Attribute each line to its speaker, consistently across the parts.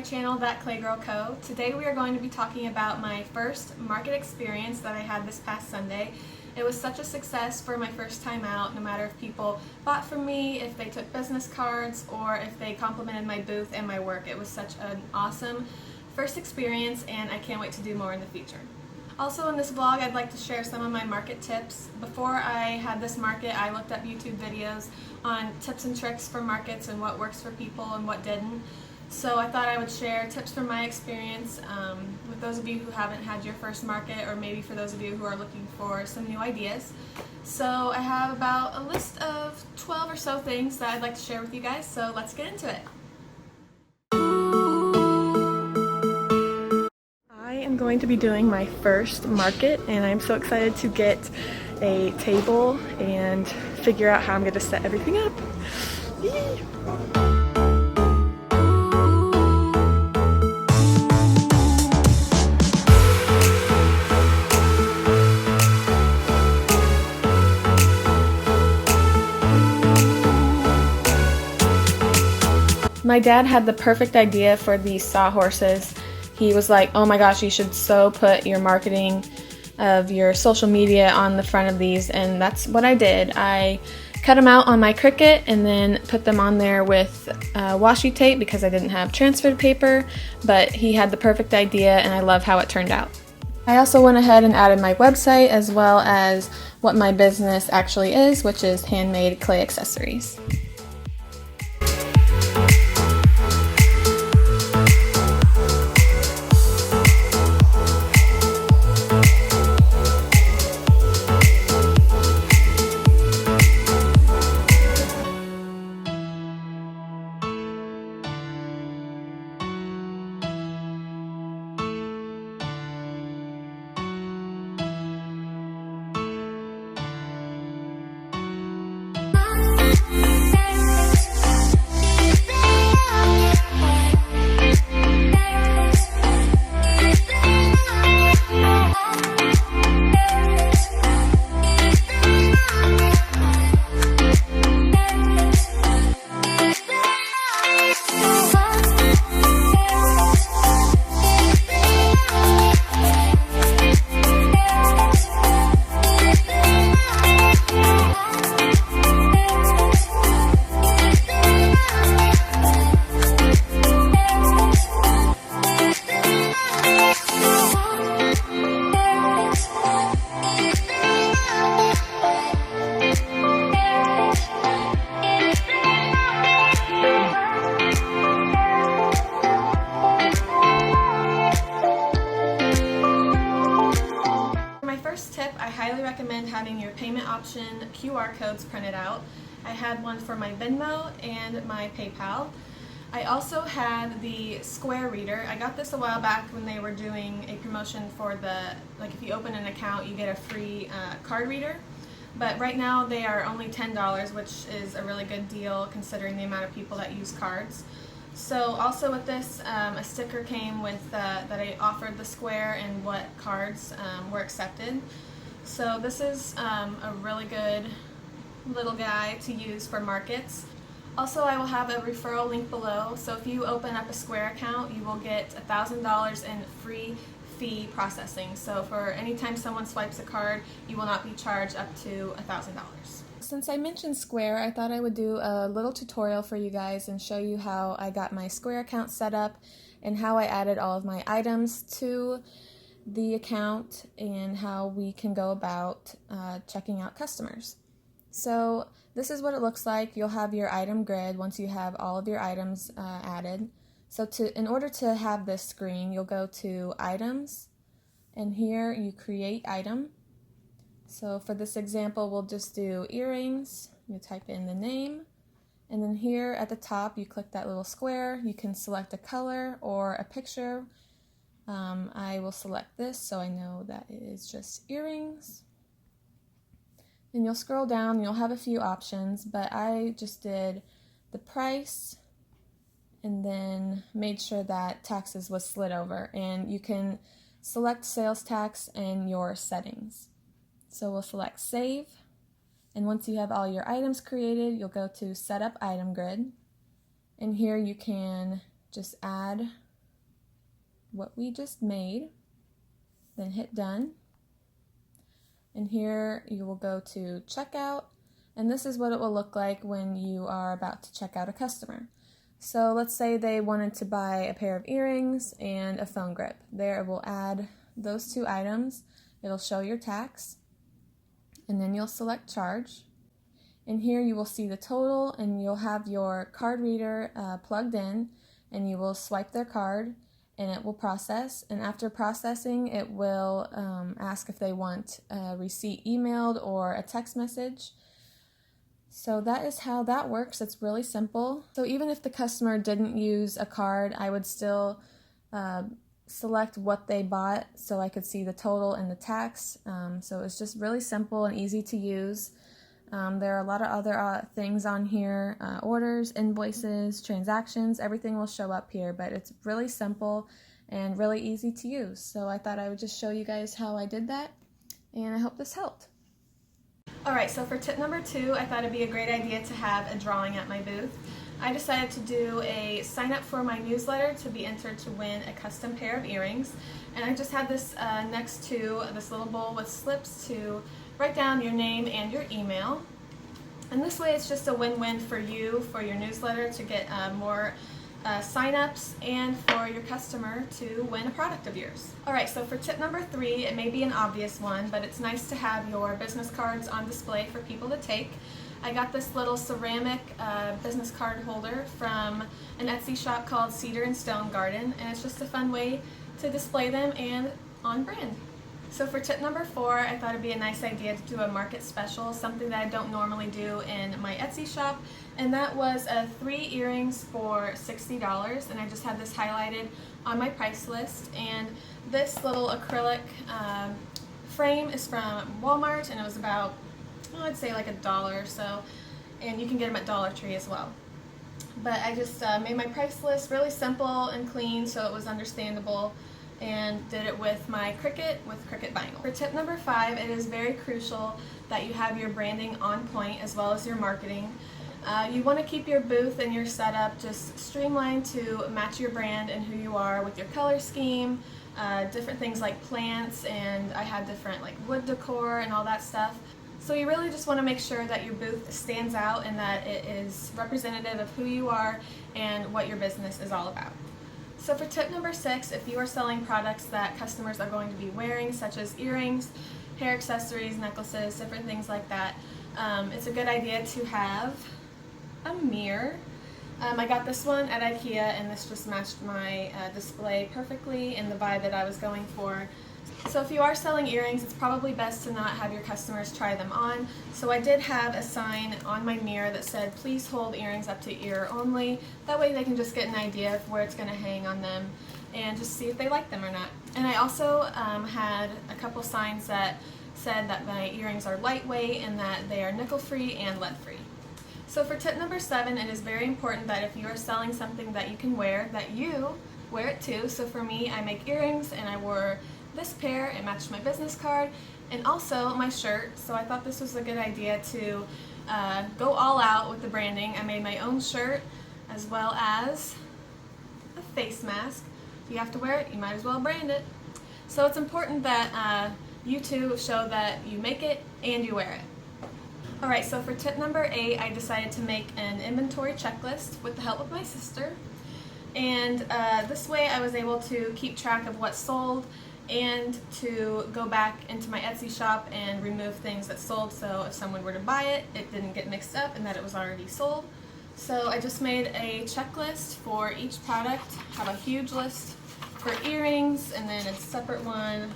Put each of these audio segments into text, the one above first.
Speaker 1: channel, That Clay Girl Co. Today we are going to be talking about my first market experience that I had this past Sunday. It was such a success for my first time out, no matter if people bought from me, if they took business cards, or if they complimented my booth and my work. It was such an awesome first experience and I can't wait to do more in the future. Also in this vlog, I'd like to share some of my market tips. Before I had this market, I looked up YouTube videos on tips and tricks for markets and what works for people and what didn't. So I thought I would share tips from my experience with those of you who haven't had your first market, or maybe for those of you who are looking for some new ideas. So I have about a list of 12 or so things that I'd like to share with you guys, so let's get into it. I am going to be doing my first market and I'm so excited to get a table and figure out how I'm going to set everything up. Yay! My dad had the perfect idea for these sawhorses. He was like, oh my gosh, you should so put your marketing of your social media on the front of these, and that's what I did. I cut them out on my Cricut and then put them on there with washi tape because I didn't have transferred paper, but he had the perfect idea and I love how it turned out. I also went ahead and added my website as well as what my business actually is, which is handmade clay accessories. I highly recommend having your payment option QR codes printed out. I had one for my Venmo and my PayPal. I also had the Square reader. I got this a while back when they were doing a promotion for if you open an account you get a free card reader. But right now they are only $10, which is a really good deal considering the amount of people that use cards. So also with this, a sticker came with that I offered the Square and what cards were accepted. So this is a really good little guy to use for markets. Also, I will have a referral link below, so if you open up a Square account, you will get $1,000 in free fee processing. So for any time someone swipes a card, you will not be charged up to $1,000. Since I mentioned Square, I thought I would do a little tutorial for you guys and show you how I got my Square account set up and how I added all of my items to the account and how we can go about checking out customers. So this is what it looks like. You'll have your item grid once you have all of your items added. So in order to have this screen, you'll go to Items, and here you create item. So for this example, we'll just do earrings. You type in the name, and then here at the top you click that little square. You can select a color or a picture. I will select this so I know that it is just earrings. Then you'll scroll down and you'll have a few options, but I just did the price and then made sure that taxes was slid over, and you can select sales tax in your settings. So we'll select save, and once you have all your items created, you'll go to set up item grid, and here you can just add what we just made, then hit done. And here you will go to checkout, and this is what it will look like when you are about to check out a customer. So let's say they wanted to buy a pair of earrings and a phone grip. There it will add those two items. It'll show your tax, and then you'll select charge. And here you will see the total, and you'll have your card reader plugged in, and you will swipe their card, and it will process. And after processing, it will ask if they want a receipt emailed or a text message. So that is how that works. It's really simple. So even if the customer didn't use a card, I would still select what they bought so I could see the total and the tax. So it's just really simple and easy to use. There are a lot of other things on here, orders, invoices, transactions, everything will show up here, but it's really simple and really easy to use. So I thought I would just show you guys how I did that, and I hope this helped. Alright, so for tip number 2, I thought it'd be a great idea to have a drawing at my booth. I decided to do a sign up for my newsletter to be entered to win a custom pair of earrings, and I just had this next to this little bowl with slips to write down your name and your email. And this way it's just a win-win for you, for your newsletter to get more sign-ups, and for your customer to win a product of yours. Alright, so for tip number 3, it may be an obvious one, but it's nice to have your business cards on display for people to take. I got this little ceramic business card holder from an Etsy shop called Cedar and Stone Garden, and it's just a fun way to display them and on brand. So for tip number 4, I thought it'd be a nice idea to do a market special, something that I don't normally do in my Etsy shop, and that was 3 earrings for $60, and I just had this highlighted on my price list. And this little acrylic frame is from Walmart, and it was about, I'd say like $1 or so, and you can get them at Dollar Tree as well. But I just made my price list really simple and clean so it was understandable, and did it with my Cricut vinyl. For tip number 5, it is very crucial that you have your branding on point as well as your marketing. You want to keep your booth and your setup just streamlined to match your brand and who you are, with your color scheme, different things like plants, and I had different like wood decor and all that stuff. So you really just want to make sure that your booth stands out and that it is representative of who you are and what your business is all about. So for tip number 6, if you are selling products that customers are going to be wearing, such as earrings, hair accessories, necklaces, different things like that, it's a good idea to have a mirror. I got this one at IKEA, and this just matched my display perfectly and the vibe that I was going for. So if you are selling earrings, it's probably best to not have your customers try them on. So I did have a sign on my mirror that said, please hold earrings up to ear only. That way they can just get an idea of where it's going to hang on them and just see if they like them or not. And I also had a couple signs that said that my earrings are lightweight and that they are nickel-free and lead-free. So for tip number 7, it is very important that if you are selling something that you can wear, that you wear it too. So for me, I make earrings, and I wore this pair. It matched my business card and also my shirt, so I thought this was a good idea to go all out with the branding. I made my own shirt as well as a face mask. If you have to wear it, you might as well brand it. So it's important that you too show that you make it and you wear it. Alright, so for tip number 8, I decided to make an inventory checklist with the help of my sister, and this way I was able to keep track of what sold and to go back into my Etsy shop and remove things that sold, so if someone were to buy it, it didn't get mixed up and that it was already sold. So I just made a checklist for each product. I have a huge list for earrings, and then a separate one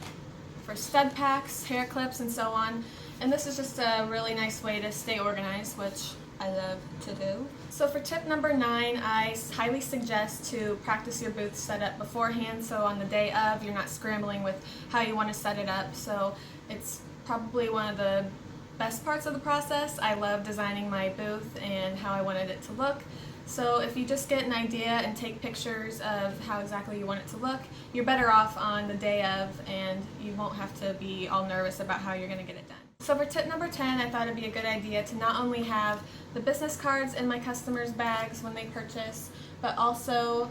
Speaker 1: for stud packs, hair clips, and so on. And this is just a really nice way to stay organized, which I love to do. So for tip number 9, I highly suggest to practice your booth setup beforehand, so on the day of you're not scrambling with how you want to set it up. So it's probably one of the best parts of the process. I love designing my booth and how I wanted it to look. So if you just get an idea and take pictures of how exactly you want it to look, you're better off on the day of, and you won't have to be all nervous about how you're going to get it done. So for tip number 10, I thought it'd be a good idea to not only have the business cards in my customers' bags when they purchase, but also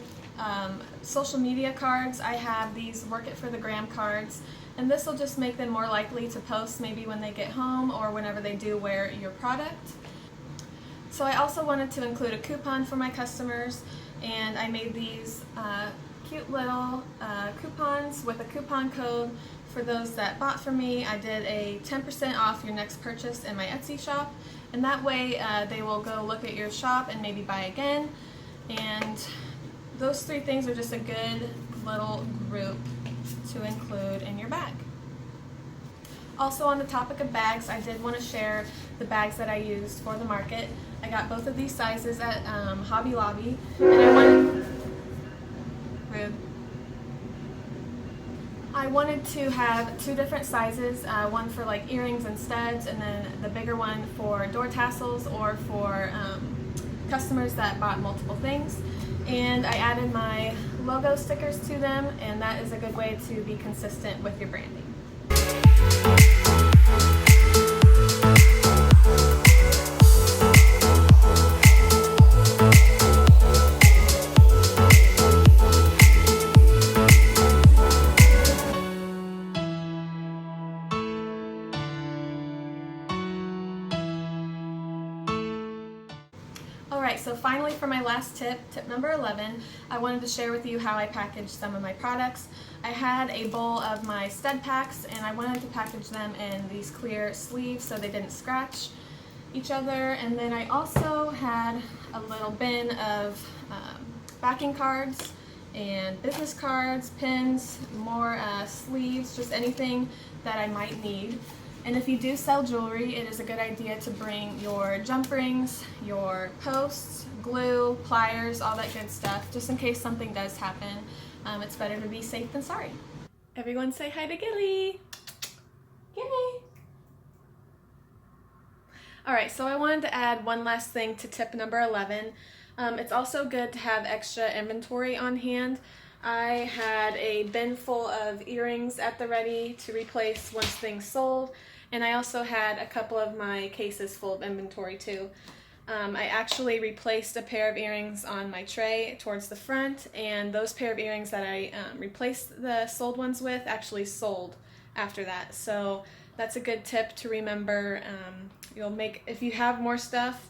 Speaker 1: social media cards. I have these Work It for the Gram cards, and this will just make them more likely to post maybe when they get home or whenever they do wear your product. So I also wanted to include a coupon for my customers, and I made these cute little coupons with a coupon code for those that bought from me. I did a 10% off your next purchase in my Etsy shop, and that way they will go look at your shop and maybe buy again. And those 3 things are just a good little group to include in your bag. Also, on the topic of bags, I did want to share the bags that I used for the market. I got both of these sizes at Hobby Lobby, and I wanted to have 2 different sizes, one for like earrings and studs, and then the bigger one for door tassels or for customers that bought multiple things. And I added my logo stickers to them, and that is a good way to be consistent with your branding. Alright, so finally for my last tip, tip number 11, I wanted to share with you how I packaged some of my products. I had a bowl of my stud packs, and I wanted to package them in these clear sleeves so they didn't scratch each other. And then I also had a little bin of backing cards and business cards, pins, more sleeves, just anything that I might need. And if you do sell jewelry, it is a good idea to bring your jump rings, your posts, glue, pliers, all that good stuff, just in case something does happen. It's better to be safe than sorry. Everyone say hi to Gilly. Gilly. Alright, so I wanted to add one last thing to tip number 11. It's also good to have extra inventory on hand. I had a bin full of earrings at the ready to replace once things sold, and I also had a couple of my cases full of inventory too. I actually replaced a pair of earrings on my tray towards the front, and those pair of earrings that I replaced the sold ones with actually sold after that. So that's a good tip to remember. If you have more stuff,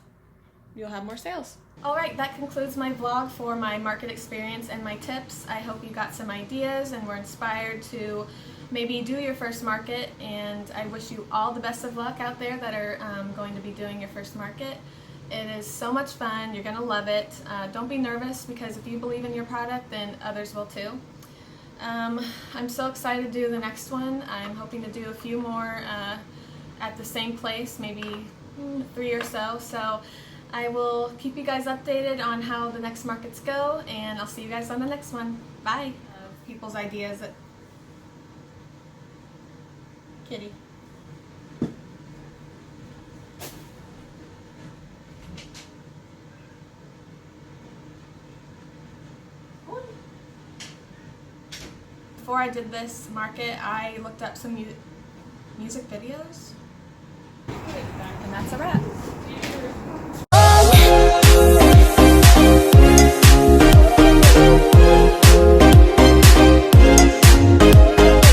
Speaker 1: you'll have more sales. Alright, that concludes my vlog for my market experience and my tips. I hope you got some ideas and were inspired to maybe do your first market, and I wish you all the best of luck out there that are going to be doing your first market. It is so much fun. You're going to love it. Don't be nervous, because if you believe in your product, then others will too. I'm so excited to do the next one. I'm hoping to do a few more at the same place, maybe 3 or so. So I will keep you guys updated on how the next markets go, and I'll see you guys on the next one. Bye. People's ideas. Kitty. Before I did this market, I looked up some music videos, and that's a wrap.